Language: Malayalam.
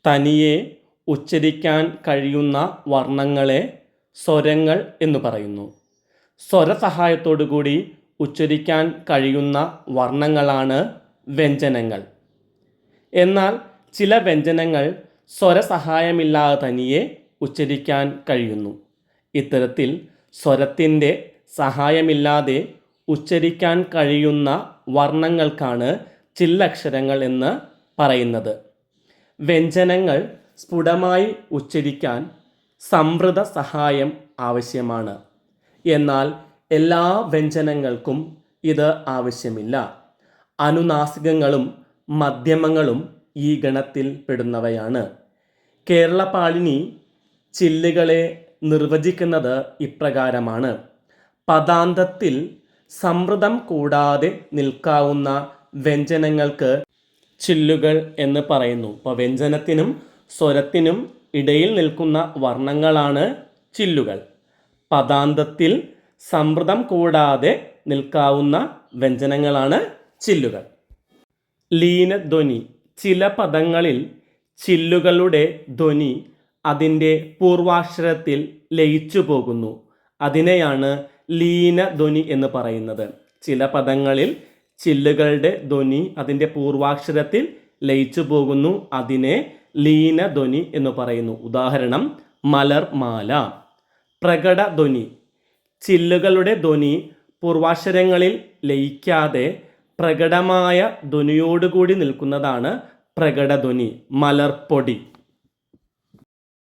തനിയെ ഉച്ചരിക്കാൻ കഴിയുന്ന വർണ്ണങ്ങളെ സ്വരങ്ങൾ എന്ന് പറയുന്നു. സ്വരസഹായത്തോടുകൂടി ഉച്ചരിക്കാൻ കഴിയുന്ന വർണ്ണങ്ങളാണ് വ്യഞ്ജനങ്ങൾ. എന്നാൽ ചില വ്യഞ്ജനങ്ങൾ സ്വരസഹായമില്ലാതെ തനിയെ ഉച്ചരിക്കാൻ കഴിയുന്നു. ഇത്തരത്തിൽ സ്വരത്തിൻ്റെ സഹായമില്ലാതെ ഉച്ചരിക്കാൻ കഴിയുന്ന വർണ്ണങ്ങൾക്കാണ് ചില്ലക്ഷരങ്ങൾ എന്ന് പറയുന്നത്. വ്യഞ്ജനങ്ങൾ സ്ഫുടമായി ഉച്ചരിക്കാൻ സംവൃത സഹായം ആവശ്യമാണ്. എന്നാൽ എല്ലാ വ്യഞ്ജനങ്ങൾക്കും ഇത് ആവശ്യമില്ല. അനുനാസികങ്ങളും മധ്യമങ്ങളും ഈ ഗണത്തിൽ പെടുന്നവയാണ്. കേരളപാളിനി ചില്ലുകളെ നിർവചിക്കുന്നത് ഇപ്രകാരമാണ്: പദാന്തത്തിൽ സംവൃതം കൂടാതെ നിൽക്കാവുന്ന വ്യഞ്ജനങ്ങൾക്ക് ചില്ലുകൾ എന്ന് പറയുന്നു. അപ്പോൾ വ്യഞ്ജനത്തിനും സ്വരത്തിനും ഇടയിൽ നിൽക്കുന്ന വർണ്ണങ്ങളാണ് ചില്ലുകൾ. പദാന്തത്തിൽ സംവൃതം കൂടാതെ നിൽക്കാവുന്ന വ്യഞ്ജനങ്ങളാണ് ചില്ലുകൾ. ലീനധ്വനി. ചില പദങ്ങളിൽ ചില്ലുകളുടെ ധ്വനി അതിൻ്റെ പൂർവാക്ഷരത്തിൽ ലയിച്ചു പോകുന്നു. അതിനെയാണ് ലീനധ്വനി എന്ന് പറയുന്നത്. ചില പദങ്ങളിൽ ചില്ലുകളുടെ ധ്വനി അതിൻ്റെ പൂർവാക്ഷരത്തിൽ ലയിച്ചു പോകുന്നു. അതിനെ ലീനധ്വനി എന്ന് പറയുന്നു. ഉദാഹരണം മലർമാല. പ്രകടധ്വനി. ചില്ലുകളുടെ ധ്വനി പൂർവാക്ഷരങ്ങളിൽ ലയിക്കാതെ പ്രകടമായ ധ്വനിയോടുകൂടി നിൽക്കുന്നതാണ് പ്രകടധ്വനി. മലർപ്പൊടി.